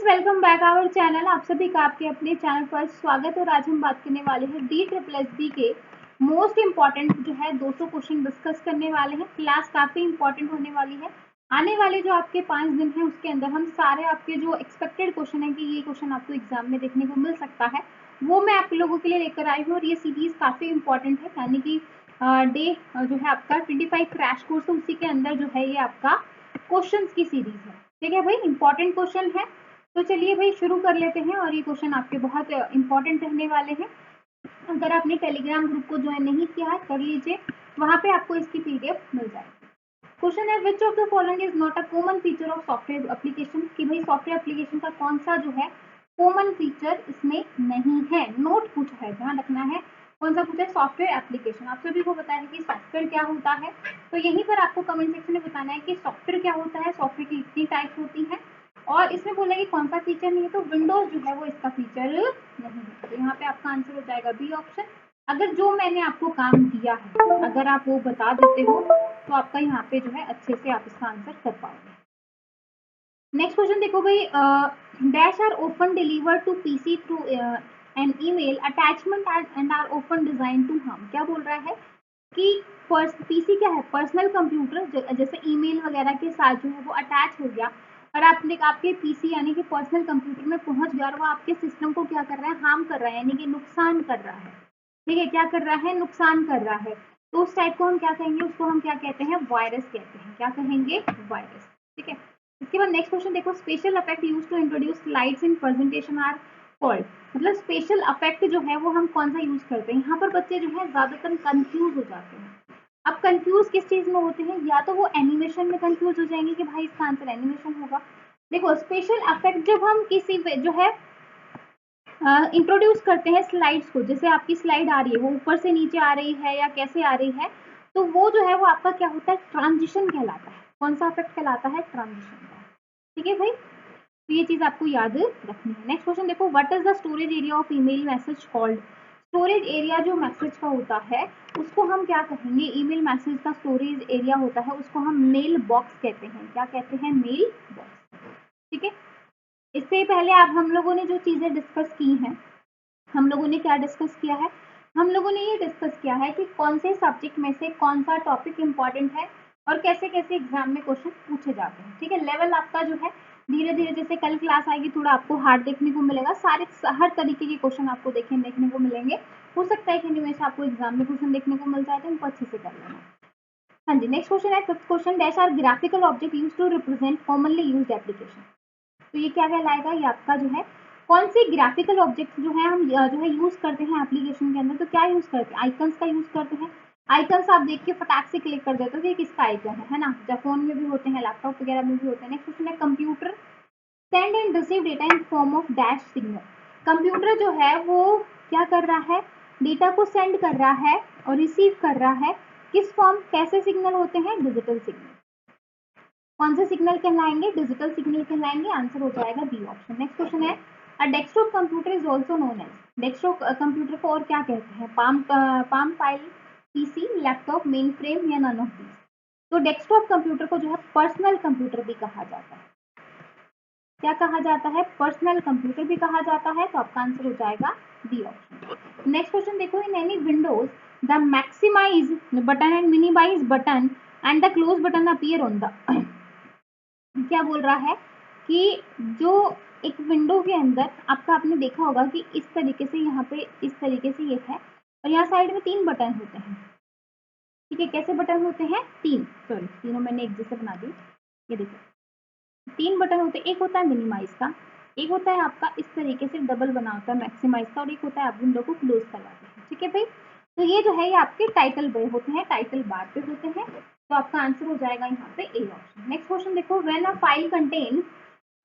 Welcome back our channel. आप सभी का आपके अपने चैनल पर स्वागत है। और आज हम बात करने वाले हैं DSSB के मोस्ट इम्पॉर्टेंट जो है 200 क्वेश्चन डिस्कस करने वाले हैं। क्लास काफ़ी इंपॉर्टेंट होने वाली है। आने वाले जो आपके 5 दिन हैं उसके अंदर हम सारे आपके जो एक्सपेक्टेड क्वेश्चन है कि ये क्वेश्चन आपको एग्जाम में देखने को मिल सकता है वो मैं आप लोगों के लिए लेकर आई हूँ। और ये सीरीज काफ़ी इंपॉर्टेंट है, यानी कि डे जो है आपका 25 क्रैश कोर्स, उसी के अंदर जो है ये आपका क्वेश्चन की सीरीज है। ठीक है भाई, इंपॉर्टेंट क्वेश्चन है। तो चलिए भाई शुरू कर लेते हैं। और ये क्वेश्चन आपके बहुत इंपॉर्टेंट रहने वाले हैं। अगर आपने टेलीग्राम ग्रुप को ज्वाइन नहीं किया है कर लीजिए, वहां पे आपको इसकी PDF मिल जाएगी। क्वेश्चन है which of the following is not a common feature of software application, कि भाई सॉफ्टवेयर एप्लीकेशन का कौन सा जो है कॉमन फीचर इसमें नहीं है। नोट पूछा है, ध्यान रखना है कौन सा पूछा है, सॉफ्टवेयर एप्लीकेशन। आप सभी को पता है कि सॉफ्टवेयर क्या होता है, तो यहीं पर आपको कमेंट सेक्शन में बताना है कि सॉफ्टवेयर क्या होता है, सॉफ्टवेयर की इतनी टाइप्स होती है। और इसमें बोला कि कौन सा फीचर नहीं है, तो विंडोज जो है वो इसका फीचर नहीं है। तो यहाँ पे आपका आंसर हो जाएगा बी ऑप्शन। अगर जो मैंने आपको काम दिया है अगर आप वो बता देते हो तो आपका यहाँ पे जो है अच्छे से आप इसका आंसर कर पाओगे। नेक्स्ट क्वेश्चन देखो भाई, dash are open deliver to PC through an email attachment and are open design to हम। क्या बोल रहा है कि PC क्या है, पर्सनल कंप्यूटर, जैसे ईमेल वगैरह के साथ जो है वो अटैच हो गया और आपने आपके PC यानी कि पर्सनल कंप्यूटर में पहुंच गया और वो आपके सिस्टम को क्या कर रहा है, हार्म कर रहा है, यानी कि नुकसान कर रहा है। ठीक है, क्या कर रहा है, नुकसान कर रहा है। तो उस टाइप को हम क्या कहेंगे, उसको हम क्या कहते हैं, वायरस कहते हैं। क्या कहेंगे, वायरस। ठीक है, इसके बाद नेक्स्ट क्वेश्चन देखो, special effect used to introduce slides in presentation are called. मतलब स्पेशल इफेक्ट जो है वो हम कौन सा यूज करते हैं। यहाँ पर बच्चे जो है ज्यादातर कंफ्यूज हो जाते हैं। अब कंफ्यूज किस चीज में होते हैं, या तो वो एनिमेशन में कंफ्यूज हो जाएंगे कि भाई इसका आंसर एनिमेशन होगा। देखो स्पेशल इफेक्ट जब हम किसी जो है इंट्रोड्यूस करते हैं स्लाइड्स को, जैसे आपकी स्लाइड आ रही है वो ऊपर से नीचे आ रही है या कैसे आ रही है, तो वो जो है वो आपका क्या होता है, ट्रांजिशन कहलाता है। कौन सा इफेक्ट कहलाता है, ट्रांजिशन का। ठीक है भाई, तो ये चीज आपको याद रखनी है। नेक्स्ट क्वेश्चन देखो, what is the storage area of email message called. Storage area जो मैसेज का होता है उसको हम क्या कहेंगे, ईमेल मैसेज का स्टोरेज एरिया होता है उसको हम मेल बॉक्स कहते हैं। क्या कहते हैं, मेल बॉक्स। ठीक है, इससे पहले आप हम लोगों ने जो चीजें डिस्कस की हैं, हम लोगों ने क्या डिस्कस किया है, हम लोगों ने ये डिस्कस किया है कि कौन से सब्जेक्ट में से कौन सा टॉपिक इंपॉर्टेंट है और कैसे कैसे एग्जाम में क्वेश्चन पूछे जाते हैं। ठीक है, लेवल आपका जो है धीरे धीरे, जैसे कल क्लास आएगी थोड़ा आपको हार्ड देखने को मिलेगा, सारे हर तरीके के क्वेश्चन आपको देखने को मिलेंगे। हो सकता है कि इनमें से आपको एग्जाम में क्वेश्चन देखने को मिल जाए, तो इनको अच्छे से कर लेना। हाँ जी, नेक्स्ट क्वेश्चन है fifth question, dash are graphical object use to represent commonly used application. तो ये क्या कहलाएगा, ये आपका जो है कौन से ग्राफिकल ऑब्जेक्ट जो है हम जो है यूज करते हैं एप्लीकेशन के अंदर। तो क्या यूज करते हैं, आइकन्स का यूज करते हैं। आइकन्स आप देख के फटाक से क्लिक कर देते हो कि किसका आइकन है ना, जब फोन में भी होते हैं, लैपटॉप वगैरह में भी होते हैं। नेक्स्ट क्वेश्चन है, computer send and receive data in form of dash signal. Computer जो है वो क्या कर रहा है, डेटा को सेंड कर रहा है और रिसीव कर रहा है, किस फॉर्म, कैसे सिग्नल होते हैं, डिजिटल सिग्नल। कौन से सिग्नल कहलाएंगे, डिजिटल सिग्नल कहलाएंगे। आंसर हो जाएगा बी ऑप्शन। नेक्स्ट क्वेश्चन है, a desktop computer is also known as. Desktop computer को और क्या कहते हैं, palm file, PC, laptop, mainframe या नन ऑफ दीज। तो डेस्कटॉप कंप्यूटर को जो है पर्सनल कंप्यूटर भी कहा जाता है। क्या कहा जाता है, पर्सनल कंप्यूटर भी कहा जाता है। तो आपका आंसर हो जाएगा डी ऑप्शन। नेक्स्ट क्वेश्चन देखो, in any windows the maximise button and minimise button and the close button appear on the. क्या बोल रहा है कि जो एक विंडो के अंदर आपका, आपने देखा होगा कि इस तरीके से यहाँ पे इस तरीके से ये है और यहाँ साइड में 3 बटन होते हैं। ठीक है, कैसे बटन होते हैं, तीनों मैंने एक जैसे बना दी। ये देखो 3 बटन होते हैं, एक होता है मिनिमाइज का, एक होता है आपका इस तरीके से डबल बना होता है मैक्सिमाइज का, और एक होता है आप विंडो को क्लोज करवाते हैं। ठीक है भाई, तो ये जो है ये आपके टाइटल पे होते हैं, टाइटल बार पे होते हैं। तो आपका आंसर हो जाएगा यहाँ पे ए ऑप्शन। नेक्स्ट क्वेश्चन देखो, when a file contain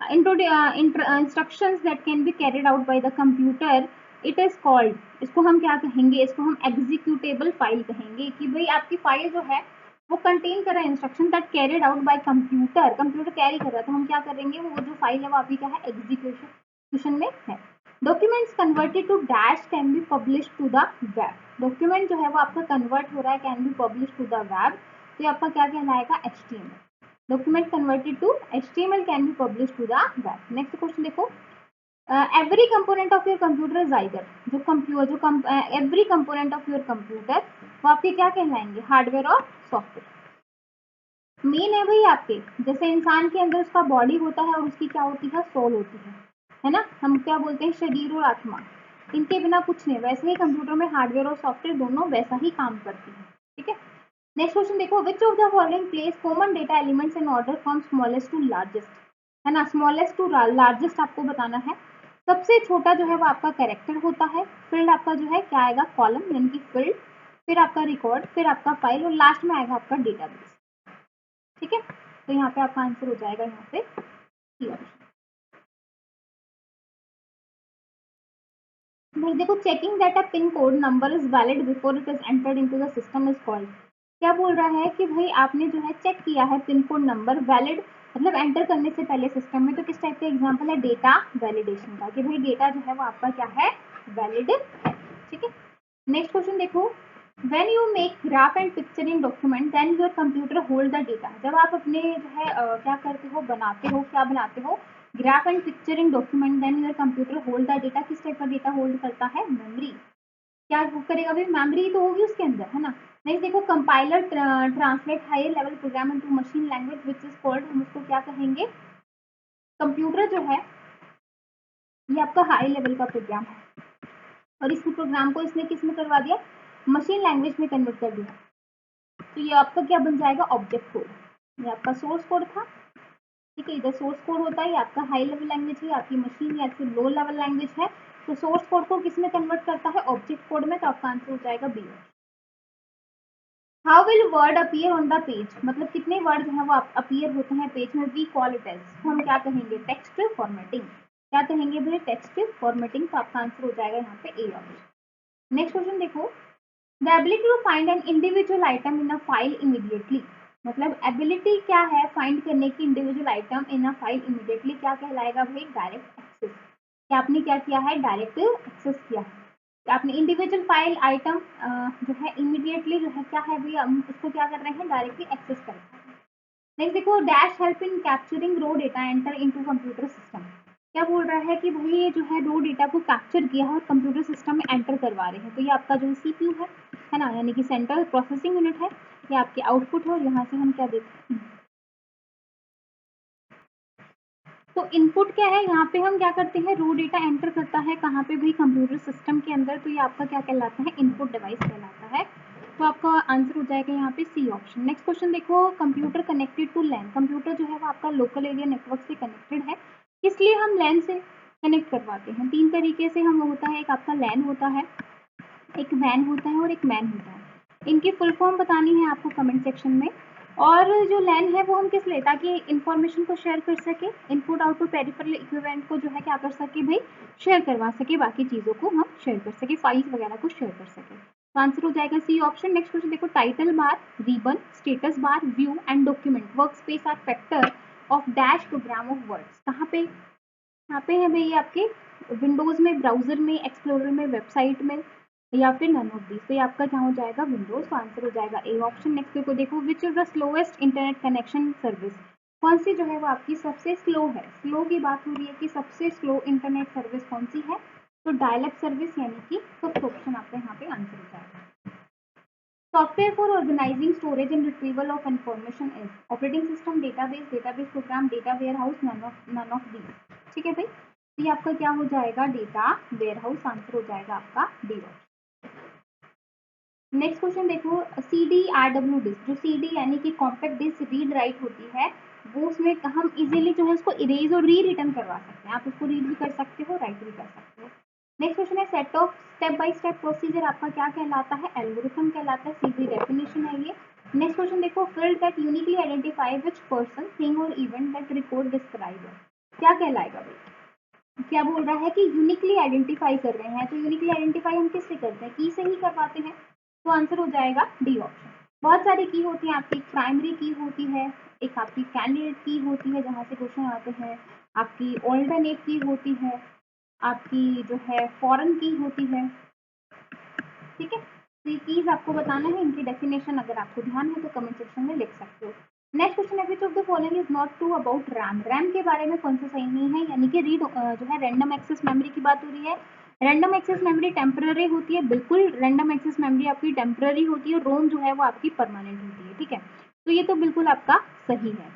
instructions that can be carried out by the computer it is called. इसको हम क्या कहेंगे, इसको हम एग्जीक्यूटेबल फाइल कहेंगे। कि भाई आपकी फाइल जो है वो कंटेन कर रहा है instruction that carried out by computer, computer carry कर रहा है, तो हम क्या करेंगे, वो जो फाइल है वो आपकी क्या है, एग्जीक्यूशन में है। Documents converted to dash can be publish to the web. Document जो है वो आपका कन्वर्ट हो रहा है, can be publish to the web, तो ये आपका क्या कहलाएगा, HTML। document converted to HTML can be published to the web. Next question देखो, every component of your computer is either, every component of your computer वो आपके क्या कहलाएंगे, हार्डवेयर और सॉफ्टवेयर। मेन है भाई आपके, जैसे इंसान के अंदर उसका बॉडी होता है और उसकी क्या होती है, सोल होती है ना, हम क्या बोलते हैं, शरीर और आत्मा, इनके बिना कुछ नहीं। वैसे ही कंप्यूटर में हार्डवेयर और सॉफ्टवेयर दोनों वैसा ही काम करती है, ठीक है। नेक्स्ट क्वेश्चन देखो, which of the following place common data elements in order from smallest to largest, है ना, स्मॉलेस्ट टू लार्जेस्ट आपको बताना है। सबसे छोटा जो है वो आपका कैरेक्टर होता है, फील्ड आपका जो है क्या आएगा, कॉलम यानी कि फील्ड, फिर आपका रिकॉर्ड, फिर आपका फाइल और लास्ट में आएगा आपका डेटाबेस, ठीक है। तो यहाँ पे आपका आंसर हो जाएगा यहाँ पे सी ऑप्शन। भाई देखो, checking that a pin code number is valid before it is entered into the system is called. क्या बोल रहा है कि भाई आपने जो है चेक किया है पिन कोड नंबर, वैलिड मतलब एंटर करने से पहले सिस्टम में, तो किस टाइप का एग्जांपल है, डेटा वैलिडेशन का, कि भाई डेटा जो है वो आपका क्या है, वैलिड है, ठीक है। नेक्स्ट क्वेश्चन देखो, when you make graph and picture in document then your computer hold the data. जब आप अपने जो है क्या करते हो, बनाते हो, क्या बनाते हो, graph and picture in document, then your computer hold the data. किस टाइप का डेटा होल्ड करता है, मेमोरी। क्या करेगा भाई, मेमोरी तो होगी उसके अंदर, है ना। नेक्स्ट देखो, compiler translate higher level program into machine language which is called, हम उसको क्या कहेंगे, कंप्यूटर जो है ये आपका हाई लेवल का प्रोग्राम है और इस प्रोग्राम को इसने किस में करवा दिया, मशीन लैंग्वेज में कन्वर्ट कर दिया। तो ये आपका क्या बन जाएगा, ऑब्जेक्ट कोड। ये आपका सोर्स कोड था, ठीक है, इधर सोर्स कोड होता है, आपका हाई लेवल लैंग्वेज है, आपकी मशीन या फिर लो लेवल लैंग्वेज है। तो सोर्स कोड को किस में कन्वर्ट करता है, ऑब्जेक्ट कोड में। तो आपका आंसर हो जाएगा B. How will word appear on the page, मतलब कितने वर्ड जो है वो अपीयर होते हैं पेज में, वी कॉल इट एज, हम क्या कहेंगे, टेक्स्ट फॉर्मेटिंग। क्या कहेंगे भाई, टेक्स्ट फॉर्मेटिंग। तो आपका आंसर हो जाएगा यहाँ पे ए ऑप्शन। नेक्स्ट क्वेश्चन देखो, the ability to find an individual item in a file immediately, मतलब एबिलिटी क्या है फाइंड करने की individual item in a file immediately, क्या कहलाएगा भाई, डायरेक्ट एक्सेस। क्या आपने क्या किया है, डायरेक्ट एक्सेस किया है, आपने इंडिविजुअल फाइल आइटम जो है इमीडिएटली जो है क्या है भाई, हम उसको क्या कर रहे हैं, डायरेक्टली एक्सेस कर रहे हैं। नेक्स्ट देखो, dash help in capturing raw data enter into computer system. क्या बोल रहा है कि भाई ये जो है रो डेटा को कैप्चर किया है और कंप्यूटर सिस्टम में एंटर करवा रहे हैं। तो ये आपका जो सीपीयू है ना, यानी कि सेंट्रल प्रोसेसिंग यूनिट है, ये आपके आउटपुट है और यहाँ से हम क्या देखते हैं, तो इनपुट क्या है, यहाँ पे हम क्या करते हैं, रो डेटा एंटर करता है कहाँ पे भाई, कंप्यूटर सिस्टम के अंदर। तो ये आपका क्या कहलाता है, इनपुट डिवाइस कहलाता है। तो आपका आंसर हो जाएगा यहाँ पे सी ऑप्शन। नेक्स्ट क्वेश्चन देखो, computer connected to LAN, computer जो है वो आपका लोकल एरिया नेटवर्क से कनेक्टेड है, इसलिए हम लैन से कनेक्ट करवाते हैं। 3 तरीके से हम होता है, एक आपका लैन होता है, एक वैन होता है और एक मैन होता है। इनकी फुल फॉर्म बतानी है आपको कमेंट सेक्शन में। और जो लैन है वो हम किस लिए, ताकि इंफॉर्मेशन को शेयर कर सके, इनपुट आउटपुट पेरिफेरल इक्विवेलेंट को जो है क्या कर सके भाई, शेयर करवा सके, बाकी चीज़ों को हम शेयर कर सके, फाइल्स वगैरह को शेयर कर सके। तो आंसर हो जाएगा सी ऑप्शन। नेक्स्ट क्वेश्चन देखो, title bar, ribbon, status bar, view and document work space are factor of dash program of words. कहाँ पे, यहाँ पे है भाई आपके विंडोज में, ब्राउजर में, एक्सप्लोरर में, वेबसाइट में, या फिर नन ऑफ दिस। तो ये आपका क्या हो जाएगा, विंडोज। तो आंसर हो जाएगा ए ऑप्शन। नेक्स्ट को देखो, which is the slowest internet connection service, कौन सी जो है वो आपकी सबसे स्लो है। स्लो की बात हो रही है कि सबसे स्लो इंटरनेट सर्विस कौन सी है, तो डायल अप सर्विस, यानी कि फर्स्ट ऑप्शन आपका यहाँ पे आंसर हो जाएगा। Software for organising storage and retrieval of information is operating system, database, database program, data warehouse, none of these. ठीक है भाई, तो ये आपका क्या हो जाएगा, डेटा वेयर हाउस। आंसर हो जाएगा आपका डी ऑप्शन। नेक्स्ट क्वेश्चन देखो, C D R W disk, जो सी डी यानी कि कॉम्पैक्ट डिस्क रीड राइट होती है, वो उसमें हम इजीली जो है उसको इरेज और री रिटर्न करवा सकते हैं। आप उसको रीड भी कर सकते हो, राइट भी कर सकते हो। नेक्स्ट क्वेश्चन है, set of step by step procedure आपका क्या कहलाता है, एल्गोरिथम कहलाता है, सीधी डेफिनेशन है ये। नेक्स्ट क्वेश्चन देखो, field that uniquely identify which person, thing और इवेंट दैट रिकॉर्ड डिस्क्राइब, क्या कहलाएगा भाई। क्या बोल रहा है कि यूनिकली आइडेंटिफाई कर रहे हैं, तो यूनिकली आइडेंटिफाई हम किससे करते हैं, की से ही करवाते हैं। तो आंसर हो जाएगा डी ऑप्शन। बहुत सारी की होती है आपकी, प्राइमरी की होती है, एक आपकी कैंडिडेट की होती है जहाँ से क्वेश्चन आते हैं, आपकी ऑल्टरनेट की होती है, आपकी जो है फॉरेन की होती है। ठीक है, तो ये कीज आपको बताना है, इनकी डेफिनेशन अगर आपको ध्यान है तो कमेंट सेक्शन में लिख सकते हो। नेक्स्ट क्वेश्चन है which of the following is not true about RAM. RAM के बारे में कौन सा सही नहीं है, यानी कि रीड जो है रैंडम एक्सेस मेमोरी की बात हो रही है। रैंडम एक्सेस मेमोरी टेम्पररी होती है, बिल्कुल रैंडम एक्सेस मेमोरी आपकी टेम्पररी होती है, रोम जो है वो आपकी परमानेंट होती है, ठीक है। तो ये तो बिल्कुल आपका सही है।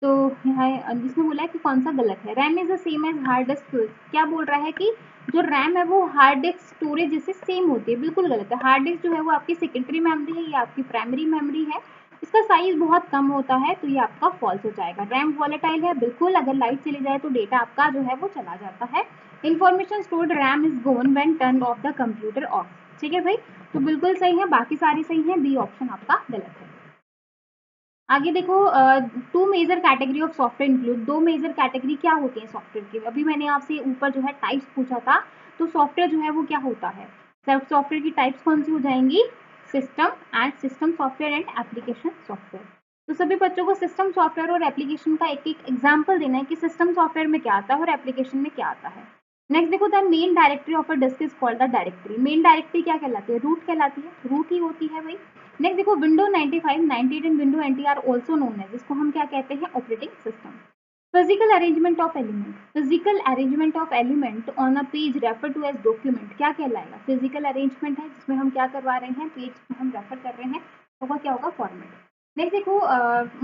तो यहाँ जिसने बोला है कि कौन सा गलत है, RAM is the same as hard disk. क्या बोल रहा है कि जो रैम है वो हार्ड डिस्क स्टोरेज जैसे सेम होती है, बिल्कुल गलत है। हार्ड डिस्क जो है वो आपकी सेकेंडरी मेमोरी है, ये आपकी प्राइमरी मेमोरी है, इसका साइज बहुत कम होता है, तो ये आपका फॉल्स हो जाएगा। रैम वॉलेटाइल है, बिल्कुल अगर लाइट चली जाए तो डेटा आपका जो है वो चला जाता है। Information stored RAM is gone when turn off the computer off, ठीक है भाई, तो बिल्कुल सही है, बाकी सारी सही है, बी ऑप्शन आपका गलत है। आगे देखो, two major category of software include. दो मेजर कैटेगरी क्या होती है सॉफ्टवेयर की, अभी मैंने आपसे ऊपर जो है टाइप्स पूछा था, तो सॉफ्टवेयर जो है वो क्या होता है, सॉफ्टवेयर की टाइप्स कौन सी हो जाएंगी, system software and application software. तो सभी बच्चों को सिस्टम सॉफ्टवेयर और एप्लीकेशन का एक एक एग्जाम्पल देना है कि सिस्टम सॉफ्टवेयर में क्या आता है और एप्लीकेशन में क्या आता है। नेक्स्ट देखो, the main directory of a disk is called the directory. Main directory क्या कहलाती है, रूट कहलाती है, रूट ही होती है भाई। नेक्स्ट देखो, window 95, 98 and window NT are also known है, जिसको हम क्या कहते हैं, operating system. Physical arrangement of element, physical arrangement of element on a page refer to as document, क्या कहलाएगा, फिजिकल अरेंजमेंट है जिसमें हम क्या करवा रहे हैं, पेज को हम रेफर कर रहे हैं, होगा क्या होगा, फॉर्मेट। नेक्स्ट देखो,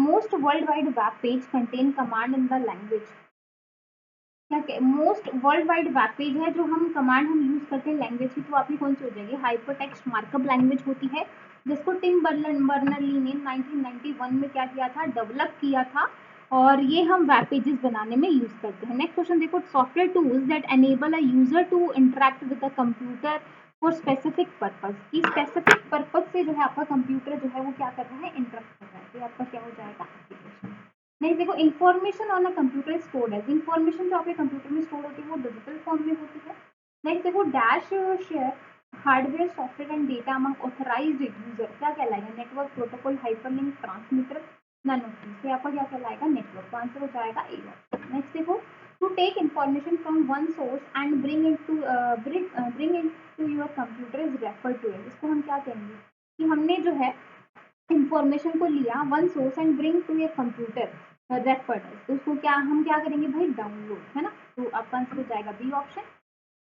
most world wide web page content command in the language, क्या most world wide web page है जो हम कमांड हम यूज करते हैं लैंग्वेज की, तो आपकी कौन सी हो जाएगी, हाइपरटेक्स्ट मार्कअप लैंग्वेज होती है, जिसको टिम बर्नर-ली ने 1991 में क्या किया था, डेवलप किया था, और ये हम वेब पेजेस बनाने में यूज करते हैं। नेक्स्ट क्वेश्चन देखो, software tools that enable a user to interact with the computer for specific purpose, की स्पेसिफिक पर्पज से जो है आपका कंप्यूटर जो है वो क्या कर रहा है, इंटरेक्ट कर रहा है, तो आपका क्या हो जाएगा, एप्लीकेशन। नेक्स्ट देखो, information on a computer stored है, इन्फॉर्मेशन जो आपके कंप्यूटर में स्टोर होती है वो डिजिटल फॉर्म में होती है। नेक्स्ट देखो, dash share hardware software and data among authorised user, क्या कहलाएगा, network protocol hyperlink transmitter none of this, तो आपका क्या कहलाएगा, नेटवर्क, तो आंसर हो जाएगा ए। नेक्स्ट देखो, to take information from one source and bring it to your computer is refer to it, इसको हम क्या कहेंगे कि हमने जो है इंफॉर्मेशन को लिया one source and bring to your computer referred, तो उसको क्या हम क्या करेंगे भाई, डाउनलोड, है ना, तो आपका आंसर हो जाएगा B option.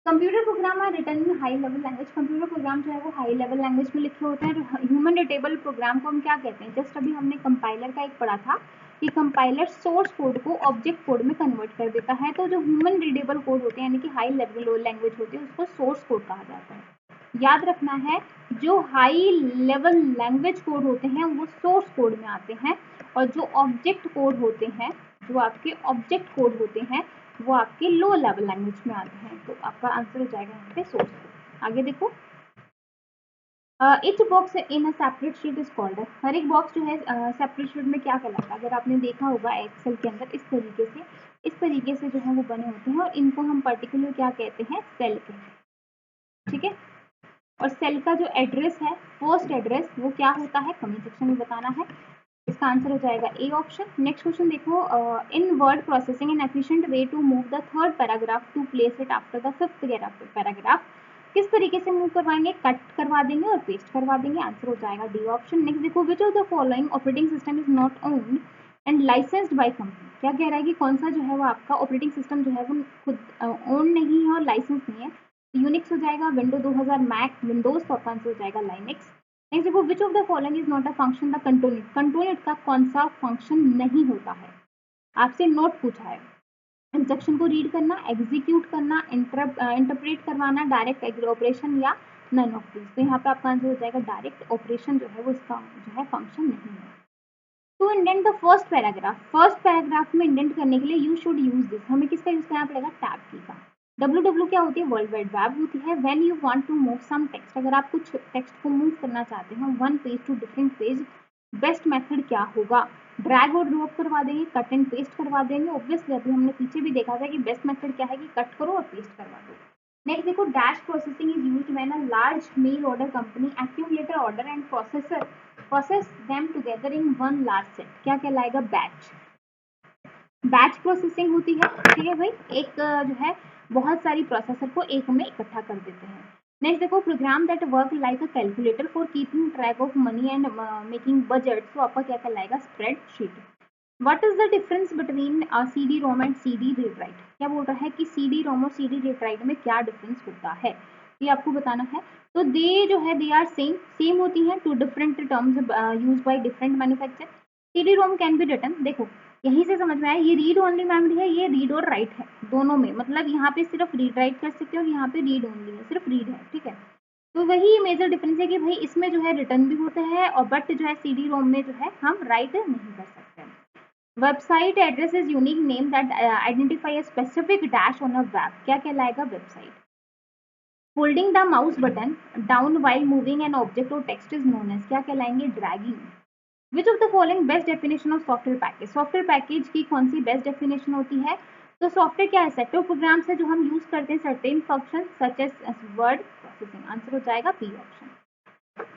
Computer program are written in high level language, computer program जो है वो हाई लेवल लैंग्वेज में लिखे होते हैं। ह्यूमन रिडेबल प्रोग्राम को हम क्या कहते हैं, जस्ट अभी हमने कंपाइलर का एक पढ़ा था कि कंपाइलर सोर्स कोड को ऑब्जेक्ट कोड में कन्वर्ट कर देता है, तो जो ह्यूमन रिडेबल कोड होते हैं यानी कि हाई लेवल लैंग्वेज होती है उसको सोर्स कोड कहा जाता है। याद रखना है, जो हाई लेवल लैंग्वेज कोड होते हैं वो सोर्स कोड में आते हैं, और जो ऑब्जेक्ट कोड होते हैं, जो आपके ऑब्जेक्ट कोड होते हैं वो आपके लो लेवल लैंग्वेज में आते हैं, तो आपका आंसर हो जाएगा यहाँ पे सोर्स कोड। आगे देखो, each box in a separate sheet is called, हर एक बॉक्स जो है सेपरेट शीट में क्या कहलाता है, अगर आपने देखा होगा एक्सेल के अंदर इस तरीके से जो है वो बने होते हैं, और इनको हम पर्टिकुलर क्या कहते हैं, सेल कहते हैं, ठीक है। और सेल का जो एड्रेस है, फर्स्ट एड्रेस, वो क्या होता है, कमेंट सेक्शन में बताना है, इसका आंसर हो जाएगा ए ऑप्शन। नेक्स्ट क्वेश्चन देखो, in word processing an efficient way to move the third paragraph to place it after the fifth paragraph, किस तरीके से मूव करवाएंगे, कट करवा देंगे और पेस्ट करवा देंगे, आंसर हो जाएगा डी ऑप्शन। नेक्स्ट देखो, which of the following operating system is not owned and licensed by company, क्या कह रहा है कि कौन सा जो है वो आपका ऑपरेटिंग सिस्टम जो है वो खुद ओन नहीं है और लाइसेंस नहीं है, यूनिक्स हो जाएगा, विंडो 2000, मैक, विंडोज, तो आंसर हो जाएगा लाइनेक्स। नेक्स्ट देखो, which of the following is not a function the control, control का कौन सा फंक्शन नहीं होता है, आपसे नोट पूछा है, इंस्ट्रक्शन को रीड करना, एग्जीक्यूट करना, इंटरप्रेट करवाना, डायरेक्ट ऑपरेशन या नन ऑफ दिस, तो यहाँ पे आपका आंसर हो जाएगा डायरेक्ट ऑपरेशन जो है वो इसका जो है फंक्शन नहीं है। To indent the first paragraph में इंडेंट करने के लिए यू शुड यूज दिस, हमें किसका यूज करना पड़ेगा, टैब की का। डब्ल्यू क्या होती है, वर्ल्ड वाइड वेब होती है। When you want to move some text, अगर आप कुछ टेक्स्ट को मूव करना चाहते हो one page to different page, best method क्या होगा, ड्रैग और ड्रॉप करवा देंगे, कट एंड पेस्ट करवा देंगे, ऑब्वियसली अभी हमने पीछे भी देखा था कि बेस्ट मेथड क्या है कि कट करो और पेस्ट करवा दो। नेक्स्ट देखो, dash processing is used when a large mail order company accumulator order and process them together in one large set, क्या कहलाएगा, बैच प्रोसेसिंग होती है, ठीक है भाई, एक जो है बहुत सारी प्रोसेसर को एक में इकट्ठा कर देते हैं। नेक्स्ट देखो, program that work like a calculator for keeping track of money and making budget, तो आपका क्या कहलाएगा, spreadsheet. What is the difference between CD ROM and CD read write, क्या बोल रहा है कि CD रोम और CD रीड राइट में क्या डिफरेंस होता है, ये आपको बताना है। तो दे जो है दे आर सेम होती हैं, two different terms use by different manufacture. CD ROM can be written, देखो यहीं से समझ में आया, ये रीड ओनली मेमोरी है, ये रीड और राइट है दोनों में, मतलब यहाँ पे सिर्फ रीड राइट कर सकते हो और यहाँ पे रीड ओनली है, सिर्फ रीड है, ठीक है। तो वही मेजर डिफरेंस है कि भाई इसमें जो है रिटर्न भी होता है और बट जो है CD रोम में जो है हम राइट नहीं कर सकते। Website address is unique name that identify a specific dash on a web, क्या कहलाएगा, website. Holding the mouse button down while moving an object और टेक्स्ट इज नोन एज, क्या कहलाएंगे, dragging. Which of the following best definition of software package, software package की कौन सी best definition होती है। तो सॉफ्टवेयर क्या है, सेट ऑफ प्रोग्राम्स है जो हम यूज करते हैं certain function such as word processing, answer हो जाएगा बी ऑप्शन।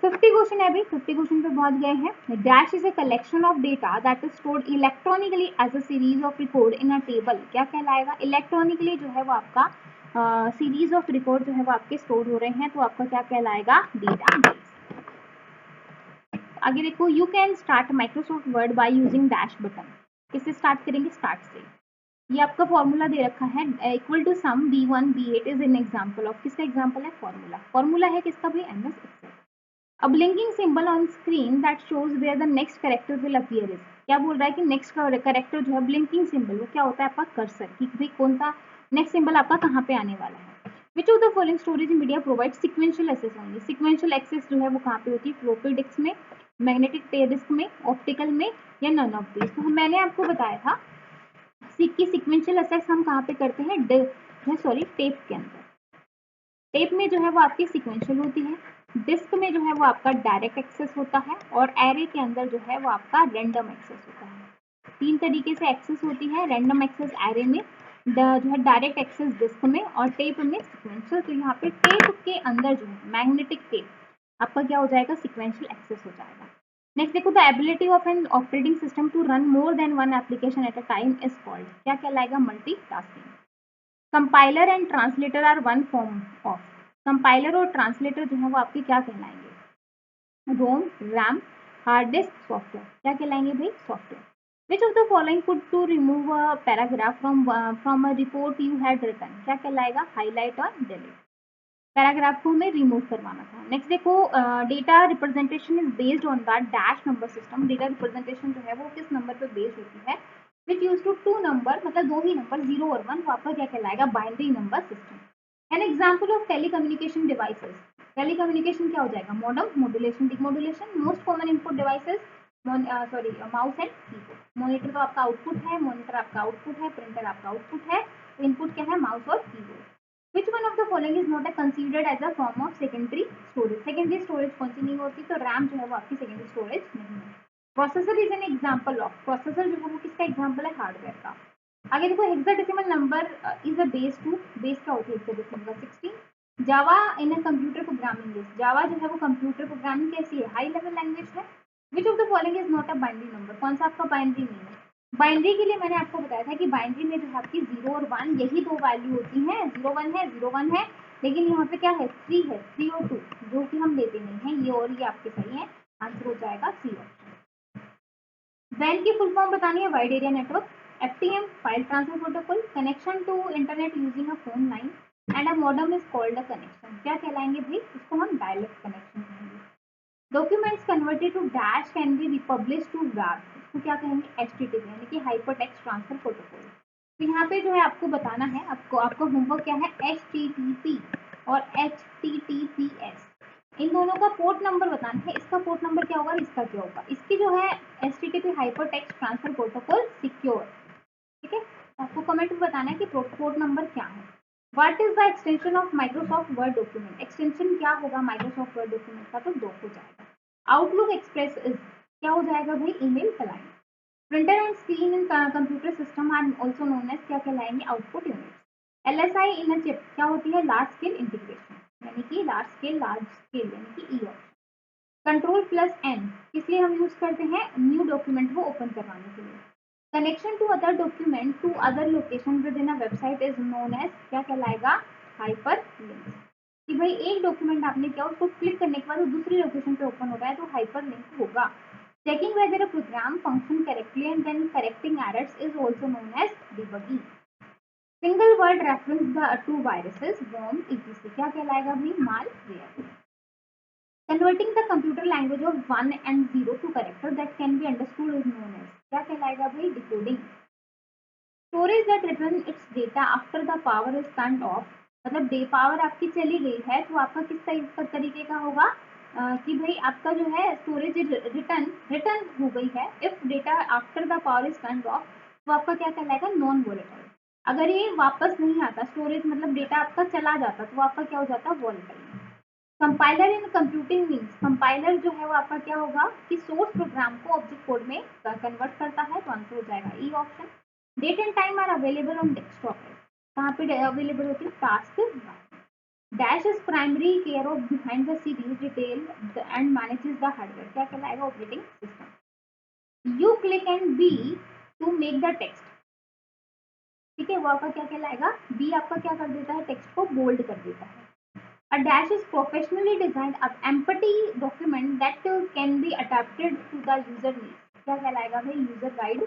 50 क्वेश्चन है अभी, 50 क्वेश्चन पे पहुंच गए हैं। Dash is a collection of data that is stored electronically as a series of record in a table, क्या कहलाएगा, इलेक्ट्रॉनिकली जो है वो आपका सीरीज ऑफ रिकॉर्ड जो है वो आपके स्टोर हो रहे हैं, तो आपका क्या कहलाएगा, डेटा बेस। आगे देखो, you can start Microsoft Word by using dash button, किससे स्टार्ट करेंगे, स्टार्ट से। ये आपका फॉर्मूला दे रखा है, equal to sum B1 B8 is an example of, किसका एग्जांपल है, फॉर्मूला, फॉर्मूला है किसका भी, MS Excel। A blinking symbol on screen that shows where the next character will appear is, क्या बोल रहा है कि नेक्स्ट कैरेक्टर जो है ब्लिंकिंग सिंबल, वो क्या होता है आपका कर्सर, कि भाई कौन सा नेक्स्ट सिंबल आपका कहाँ पे आने वाला है। Which of the following storage media provide sequential access only, sequential access जो है वो कहाँ पे होती है, फ्लोपी डिस्क में, मैग्नेटिक डिस्क में, ऑप्टिकल में, या नन ऑफ दिस। तो मैंने आपको बताया था कि सिक्वेंशियल एक्सेस हम कहाँ पे करते हैं, टेप के अंदर। टेप में जो है वो आपकी सिक्वेंशियल होती है, डिस्क में जो है वो आपका डायरेक्ट एक्सेस होता है, और एरे के अंदर जो है वो आपका रैंडम एक्सेस होता है। तीन तरीके से एक्सेस होती है, रैंडम एक्सेस एरे में, जो है डायरेक्ट एक्सेस डिस्क में, और टेप में सिक्वेंशियल। तो यहाँ पे टेप के अंदर जो है मैग्नेटिक टेप आपका क्या हो जाएगा, सिक्वेंशियल एक्सेस हो जाएगा। नेक्स्ट देखो, the ability of an operating system to run more than one application at a time is called, क्या कहलाएगा, multitasking. Compiler and translator are one form of, compiler और ट्रांसलेटर जो है वो आपके क्या कहलाएंगे, ROM, RAM, hard disk, software, क्या कहलाएंगे भाई, software. Which of the following could to remove a paragraph from a report you had written, क्या कहलाएगा, हाईलाइट और डिलीट, पैराग्राफ को हमें रिमूव करवाना था। नेक्स्ट देखो, data representation is based on the dash number system, data representation जो है वो किस नंबर पे बेस्ड होती है, which use to two number, मतलब दो ही नंबर 0 और 1, तो आपका क्या कहलाएगा, binary number system. An example of telecommunication devices, telecommunication क्या हो जाएगा, modem, modulation, demodulation. Most common input devices, mouse and keyboard. Monitor तो आपका आउटपुट है, मॉनिटर आपका आउटपुट है, प्रिंटर आपका आउटपुट है, इनपुट क्या है, माउस और keyboard. Which one of the following is not considered as a form of secondary storage? Secondary storage कौन सी नहीं होती, तो रैम जो है वो आपकी secondary storage नहीं है। Processor is an example of, processor जो है वो किसका एग्जाम्पल है, हार्डवेयर का। आगे देखो, hexadecimal number is a base two, base क्या होती है hexadecimal, 16। Java in a computer programming is, Java जो है वो कंप्यूटर प्रोग्रामिंग कैसी है, हाई लेवल लैंग्वेज है। Which of the following is not a binary number, कौन सा आपका बाइनरी नहीं है। बाइनरी के लिए मैंने आपको बताया था कि बाइनरी में जो है आपकी 0 और 1 यही दो वैल्यू होती हैं, 0 1 है, 0 1 है, लेकिन यहाँ पे क्या है, 3 है, 3 और 2, जो कि हम लेते नहीं हैं, ये और ये आपके सही है, आंसर हो जाएगा सी ऑप्शन। वैन की फुल फॉर्म बतानी है, wide area network, FTM file transfer protocol, connection to internet using a phone line, and a modem is called a connection, क्या कहलाएंगे भाई, इसको हम डायलेक्ट कनेक्शन कहेंगे। Documents converted to dash can be republish to web, इसको क्या कहेंगे, HTTP यानी कि हाइपर टेक्स्ट ट्रांसफर प्रोटोकॉल। तो यहाँ पे जो है आपको बताना है, आपका होमवर्क क्या है, HTTP और HTTPS, इन दोनों का पोर्ट नंबर बताना है, इसका पोर्ट नंबर क्या होगा, इसका क्या होगा। इसकी जो है HTTP hyper text transfer protocol secure, ठीक है। आपको कमेंट में बताना है कि पोर्ट नंबर क्या है। What is the extension of Microsoft word document, extension क्या होगा माइक्रोसॉफ्ट वर्ड डॉक्यूमेंट का, तो डॉक हो जाएगा। आउटलुक एक्सप्रेस इज क्या हो जाएगा भाई, email client. Printer and screen in computer system are also known as, क्या कहलाएंगे, output unit. LSI in a chip क्या होती है, लार्ज स्केल इंटीग्रेशन, यानी कि लार्ज स्केल यानी कि ई ऑप्शन। Ctrl+N किस लिए हम यूज करते हैं, न्यू डॉक्यूमेंट को ओपन करवाने के लिए। Connection to other document to other location within a website is known as, क्या कहलाएगा, हाइपर लिंक। कि भाई एक डॉक्यूमेंट आपने किया, उसको क्लिक करने के बाद वो दूसरी लोकेशन पे ओपन हो रहा है तो हाइपर लिंक होगा। Checking whether a program function correctly and then correcting errors is also known as debugging. Single word reference to viruses, worm, etc क्या कहलाएगा भाई? Malware. Converting the computer language of 1 and 0 to character that can be understood is known as, क्या कहलाएगा भाई? Decoding. Storage that return its data after the power is turned off, मतलब the power आपकी चली गई है तो आपका किस तरीके का होगा कि भाई आपका जो है स्टोरेज रिटर्न हो गई है। If data after the power is turned of तो आपका क्या कहलाएगा? Non volatile. अगर ये वापस नहीं आता स्टोरेज, मतलब डेटा आपका चला जाता तो आपका क्या हो जाता? Volatile. Compiler in computing means, compiler जो है वो आपका क्या होगा कि सोर्स प्रोग्राम को ऑब्जेक्ट कोड में कन्वर्ट करता है, तो आंसर हो जाएगा E option. Date and time are available on desktop, कहाँ पे अवेलेबल होती है? Task dash is primary care of behind the series detail and manages the hardware, क्या कहलाएगा? Operating system. You click and be to make the text, ठीक है, वो आपका क्या कहलाएगा? बी आपका क्या कर देता है? टेक्स्ट को बोल्ड कर देता है। A dash is professionally designed an empty document that can be adapted to the user needs, क्या कहलाएगा भाई? User guide.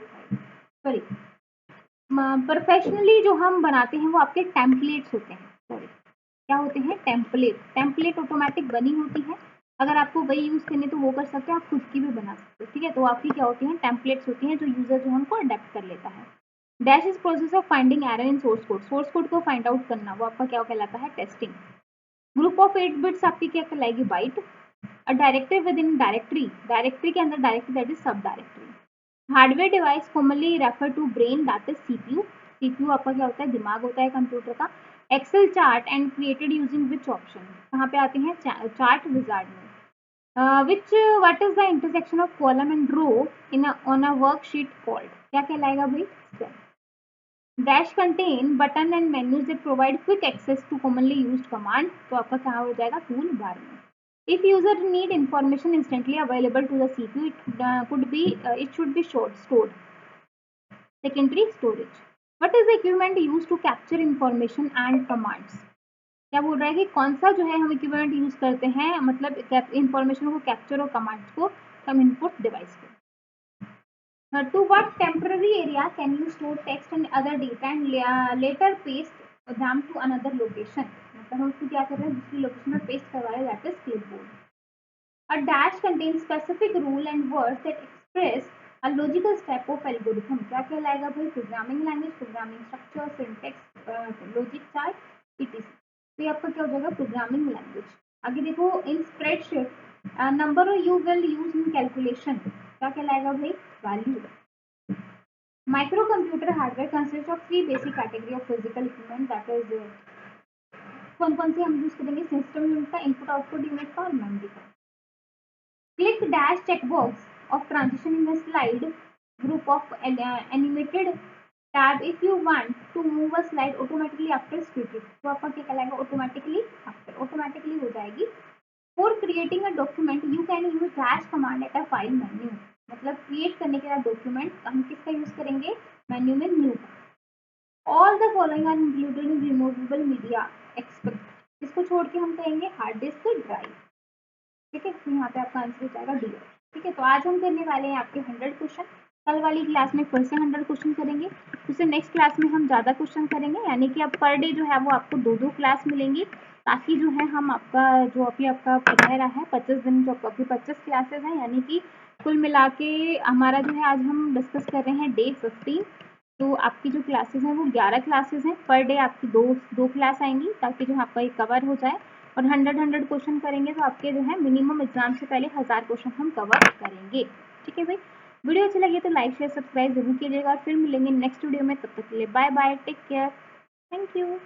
सॉरी, प्रोफेशनली जो हम बनाते हैं वो आपके टेम्पलेट्स होते हैं। सॉरी, क्या होते हैं? टेम्पलेट। टेम्पलेट ऑटोमेटिक बनी होती है, अगर आपको वही यूज करनी तो वो कर सकते हैं, आप खुद की भी बना सकते हो, ठीक है। तो आपकी क्या होती है? टेम्पलेट्स होती हैं जो यूजर जो है उनको अडेप्ट कर लेता है। Dash is process of finding error in source code, source code को फाइंड आउट करना, वो आपका क्या कहलाता है? टेस्टिंग। ग्रुप ऑफ 8 बिट्स आपकी क्या कहलाएगी? Byte. A directory within directory, directory के अंदर directory that is subdirectory. Hardware device commonly refer to brain that is CPU, CPU आपका क्या होता है? दिमाग होता है कंप्यूटर का। Excel chart and created using which option, कहाँ पे आते हैं? चार्ट विजार्ड में। Which what is the intersection of column and row in on a worksheet called, क्या कहलाएगा भाई? Cell. Dash contain button and menus that provide quick access to commonly used command, तो आपका क्या हो जाएगा? टूल बार में। If user need information instantly available to the CPU, it should be stored. Secondary storage. What is the equipment use to capture information and commands, क्या बोल रहा है कि कौन सा जो है हम इक्विपमेंट यूज करते हैं, मतलब इंफॉर्मेशन को कैप्चर और कमांड्स को हम इनपुट डिवाइस को। To what temporary area can you store text and other data and later paste them to another location, मतलब हम उसको क्या कर रहे हैं? दूसरी लोकेशन में पेस्ट करवा रहे हैं, that is clipboard. A dash contains specific rule and words that express a logical step of algorithm, क्या कहलाएगा भाई? Programming language, programming structure, syntax, logic chart, etc। तो ये आपका क्या हो जाएगा? Programming language. आगे देखो, in spreadsheet number you will use in calculation, क्या कहलाएगा भाई? Value. Microcomputer hardware consists of three basic category of physical equipment, that is कौन कौन से हम यूज करेंगे? सिस्टम यूनिट का, इनपुट आउटपुट यूनिट का और मेमोरी का। Click dash checkbox of transition in the slide group of animated tab if you want to move a slide automatically after speed, तो आपका क्या कहलाएगा? ऑटोमेटिकली आफ्टर, ऑटोमेटिकली हो जाएगी। For creating a document you can use dash command at a file menu, मतलब create करने के बाद डॉक्यूमेंट हम किसका यूज करेंगे? मेन्यू में न्यू का। All the following are included in removable media expect, इसको छोड़ के हम कहेंगे हार्ड डिस्क ड्राइव, ठीक है। तो यहाँ पे आपका आंसर हो जाएगा डी, ठीक है। तो आज हम करने वाले हैं आपके 100 क्वेश्चन, कल वाली क्लास में फिर से 100 क्वेश्चन करेंगे, उससे नेक्स्ट क्लास में हम ज़्यादा क्वेश्चन करेंगे, यानी कि अब पर डे जो है वो आपको 2-2 क्लास मिलेंगी, ताकि जो है हम आपका जो अभी आपका रह रहा है 25 दिन, जो अभी 25 क्लासेस हैं, यानी कि कुल मिला के हमारा जो है आज हम डिस्कस कर रहे हैं डे 15। तो आपकी जो क्लासेस हैं वो 11 क्लासेस हैं, पर डे आपकी दो क्लास आएंगी, ताकि जो आपका ये कवर हो जाए। और 100 क्वेश्चन करेंगे तो आपके जो है मिनिमम एग्जाम से पहले 1000 क्वेश्चन हम कवर करेंगे, ठीक है भाई। वीडियो अच्छी लगी तो लाइक शेयर सब्सक्राइब जरूर कीजिएगा, और फिर मिलेंगे नेक्स्ट वीडियो में, तब तक के लिए bye bye, take care, thank you.